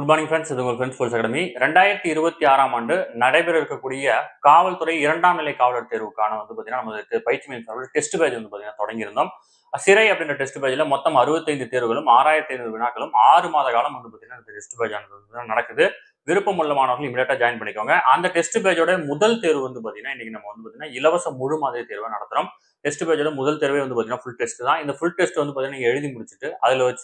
Good morning friends. இது உங்கள் friends police academy. 2026ஆம் ஆண்டு நடைபெற இருக்கக்கூடிய காவல்துறை 2ஆம் நிலை காவலர் தேர்வுக்கான பார்த்தீங்கன்னா நமக்கு பயிற்சி மையம் டெஸ்ட் பேஜ் பார்த்தீங்கன்னா தொடங்கியிருந்தோம். சிறை அப்படின்ற டெஸ்ட் பேஜ்ல மொத்தம் 65 தேர்வுகளும் 6500 வினாக்களும் 6 மாத காலம் பார்த்தீங்கன்னா இந்த டெஸ்ட் பேஜ் நடக்குது. விருப்பம் உள்ள மாணவர்கள் இமீடியட்டா ஜாயின் பண்ணிக்கோங்க. அந்த டெஸ்ட் பேஜோட முதல் தேர்வு பார்த்தீங்கன்னா இன்னைக்கு நம்ம பார்த்தீங்கன்னா இலவச முழு மாதிரி தேர்வை நடத்துறோம். டெஸ்ட் பேஜோட முதல் தேர்வே பார்த்தீங்கன்னா ஃபுல் டெஸ்ட் தான். இந்த ஃபுல் டெஸ்ட் பார்த்தீங்கன்னா நீங்க எழுதி முடிச்சுட்டு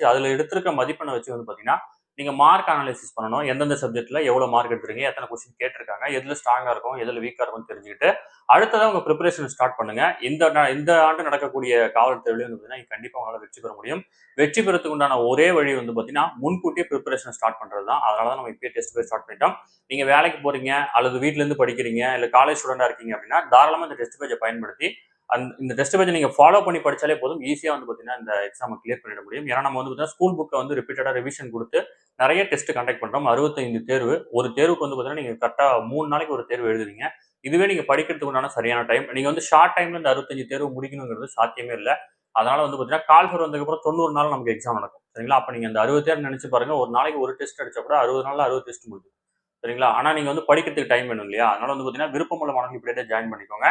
அதுல எடுத்திருக்க மதிப்பெண்ணை வச்சு பார்த்தீங்கன்னா நீங்க மார்க் அனாலிசிஸ் பண்ணணும். எந்தெந்த சப்ஜெக்ட்ல எவ்வளவு மார்க் எடுத்துருக்கீங்க, எத்தனை கொஸ்டின் கேட்டிருக்காங்க, எதுல ஸ்ட்ராங்கா இருக்கும், எதுல வீக்கா இருக்கும்னு தெரிஞ்சுக்கிட்டு அடுத்ததான் உங்க ப்ரிப்பரேஷன் ஸ்டார்ட் பண்ணுங்க. இந்த ஆண்டு நடக்கக்கூடிய காவல் தேர்வுலையும் பார்த்தீங்கன்னா கண்டிப்பா உங்களால வெற்றி பெற முடியும். வெற்றி பெறதுக்கு உண்டான ஒரே வழி பார்த்தீங்கன்னா முன்கூட்டியே ப்ரிப்பரேஷன் ஸ்டார்ட் பண்றது தான். அதனாலதான் நம்ம இப்பயே டெஸ்ட் பேஜ் ஸ்டார்ட் பண்ணிட்டோம். நீங்க வேலைக்கு போறீங்க அல்லது வீட்ல இருந்து படிக்கிறீங்க இல்ல காலேஜ் ஸ்டூடெண்டா இருக்கீங்க அப்படின்னா தாராளமா இந்த டெஸ்ட் பேஜை பயன்படுத்தி இந்த டெஸ்ட் பேஜை நீங்க ஃபாலோ பண்ணி படிச்சாலே போதும். ஈஸியா பார்த்தீங்கன்னா இந்த எக்ஸாமை கிளியர் பண்ணிட முடியும். ஏன்னா நம்ம பார்த்தீங்கன்னா ஸ்கூல் புக்கை ரிப்பீட்டடா ரிவிஷன் கொடுத்து நிறைய டெஸ்ட் கண்டக்ட் பண்றோம். 65 தேர்வு. ஒரு தேர்வுக்கு பார்த்தீங்கன்னா நீங்க கரெக்டா 3 நாளைக்கு ஒரு தேர்வு எழுதுவீங்க. இதுவே நீங்க படிக்கிறதுக்கு உண்டான சரியான டைம். நீங்க ஷார்ட் டைம்ல இந்த 65 தேர்வு முடிக்கணுங்கிறது சாத்தியமே இல்லை. அதனால பார்த்தீங்கன்னா கால்ஃபர் வந்ததுக்கு அப்புறம் 90 நாள் நமக்கு எக்ஸாம் நடக்கும். சரிங்களா? அப்ப நீங்க அந்த 60 தேர்வு நினைச்சு பாருங்க. ஒரு நாளைக்கு ஒரு டெஸ்ட் அடிச்சா கூட 60 நாள்ல 60 டெஸ்ட் முடியும். சரிங்களா? ஆனா நீங்க படிக்கிறதுக்கு டைம் வேணும் இல்லையா? அதனால பார்த்தீங்கன்னா விருப்பமுள்ள மாணவர்கள் இப்படியே ஜாயின் பண்ணிக்கோங்க.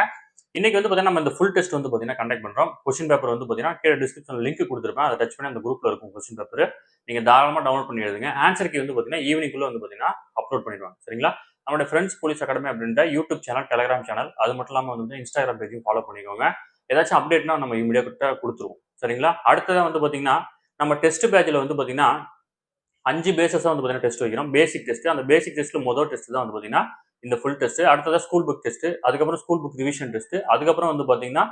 இன்னைக்கு பார்த்தீங்கன்னா நம்ம இந்த ஃபுல் டெஸ்ட் பார்த்தீங்கன்னா கண்டக்ட் பண்றோம். கொஸ்டின் பேப்பர் பார்த்தீங்கன்னா கீழே டிஸ்கிரிப்ஷன் லிங்க் கொடுத்துருப்பேன். அதை டச் பண்ணி அந்த குரூப்ல இருக்கும் கொஸ்டின் பேப்பர். நீங்க தாராளமா டவுன்லோட் பண்ணி எழுதுங்க. ஆன்சர் கீ பார்த்தீங்கன்னா ஈவினிங்குள்ள பார்த்தீங்கன்னா அப்லோட் பண்ணிடுவாங்க. சரிங்களா? நம்மளோட ஃப்ரெண்ட்ஸ் போலீஸ் அகாடமி அப்படின்ற யூடியூப் சேனல், டெலிகிராம் சேனல், அது மட்டும் இல்லாமல் இன்ஸ்டாகிராம் பேஜையும் ஃபாலோ பண்ணிக்கோங்க. ஏதாச்சும் அப்டேட்னா நம்ம இமீடியட்டா கொடுத்துருவோம். சரிங்களா? அடுத்ததான் பார்த்தீங்கன்னா நம்ம டெஸ்ட் பேஜ்ல பார்த்தீங்கன்னா 5 பேசஸா பார்த்தீங்கன்னா டெஸ்ட் வைக்கிறோம். பேசிக் டெஸ்ட். அந்த பேசிக் டெஸ்ட்ல முதல் டெஸ்ட் தான் பார்த்தீங்கன்னா இந்த ஃபுல் டெஸ்ட். அடுத்ததா ஸ்கூல் புக் டெஸ்ட், அதுக்கப்புறம் ஸ்கூல் புக் ரிவிஷன் டெஸ்ட், அதுக்கப்புறம் பார்த்தீங்கன்னா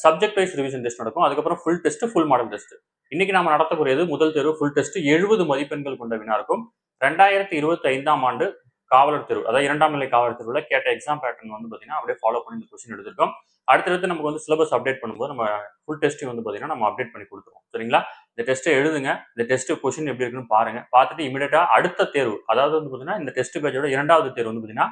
சப்ஜெக்ட் வைஸ் ரிவிஷன் டெஸ்ட் நடக்கும். அதுக்கப்புறம் full test, full model test. இன்னைக்கு நாம நடத்தக்கூடியது முதல் தேர்வு ஃபுல் டெஸ்ட். 70 மதிப்பெண்கள் கொண்ட வினா இருக்கும். 2025ஆம் ஆண்டு காவலர் தேர்வு, அதாவது 2ஆம் நிலை காவலர் தேர்வுல கேட்ட எக்ஸாம் பேட்டர்ன் பார்த்தீங்கன்னா அப்படியே ஃபாலோ பண்ணி இந்த கொஸ்டின் எடுத்திருக்கோம். அடுத்தடுத்து நமக்கு சிலபஸ் அப்டேட் பண்ணும்போது நம்ம ஃபுல் டெஸ்ட் பார்த்தீங்கன்னா நம்ம அப்டேட் பண்ணி கொடுத்துருவோம். சரிங்களா? இந்த டெஸ்ட்டை எழுதுங்க. இந்த டெஸ்ட் கொஸ்டின் எப்படி இருக்குன்னு பாருங்க. பார்த்துட்டு இமீடியட்டா அடுத்த தேர்வு, அதாவது பார்த்தீங்கன்னா இந்த டெஸ்ட் பேஜோட 2வது தேர்வு பார்த்தீங்கன்னா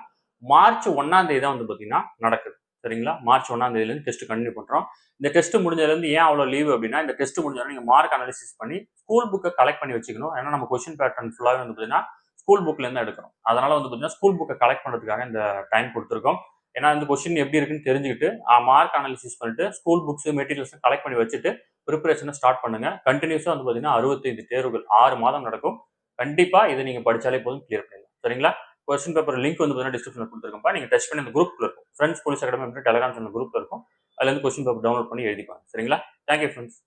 மார்ச் 1ஆம் தேதி தான் பார்த்தீங்கன்னா நடக்குது. சரிங்களா? மார்ச் 1ஆம் தேதியிலிருந்து டெஸ்ட் கண்டினியூ பண்றோம். இந்த டெஸ்ட் முடிஞ்சதுலேருந்து ஏன் அவ்வளோ லீவ் அப்படின்னா, இந்த டெஸ்ட் முடிஞ்சாலும் நீங்க மார்க் அனாலிசிஸ் பண்ணி ஸ்கூல் புக்கை கலெக்ட் பண்ணி வச்சுக்கணும். ஏன்னா நம்ம கொஸ்டின் பேட்டர்ன் ஃபுல்லாவே பார்த்தீங்கன்னா ஸ்கூல் புக்ல இருந்து எடுக்கிறோம். அதனால பார்த்தீங்கன்னா ஸ்கூல் புக்கை கலெக்ட் பண்றதுக்காக இந்த டைம் கொடுத்துருக்கோம். ஏன்னா இந்த கொஸ்டின் எப்படி இருக்குன்னு தெரிஞ்சுக்கிட்டு மார்க் அனாலிசிஸ் பண்ணிட்டு ஸ்கூல் புக்ஸ் மெட்டீரியல்ஸ் கலெக்ட் பண்ணி வச்சுட்டு ப்ரிப்பரேஷனை ஸ்டார்ட் பண்ணுங்க. கண்டினியூஸா பார்த்தீங்கன்னா 65 தேர்வுகள் 6 மாதம் நடக்கும். கண்டிப்பா இதை நீங்க படிச்சாலே போதும், கிளியர் பண்ணிடலாம். சரிங்களா? கொஸ்டின் பேப்பர் லிங்க் பார்த்தீங்கன்னா டிஸ்கிரிப்ஷன்ல கொடுத்துருக்கோம்ப்பா. நீங்க டச் பண்ணி அந்த குரூப்ல இருக்கும். Friends police academy Telegram channel குரூப்ல இருக்கும். அதுல இருந்து கொஸ்டின் பேப்பர் டவுன்லோட் பண்ணி எழுதிப்பாங்க. சரிங்களா? Thank you friends.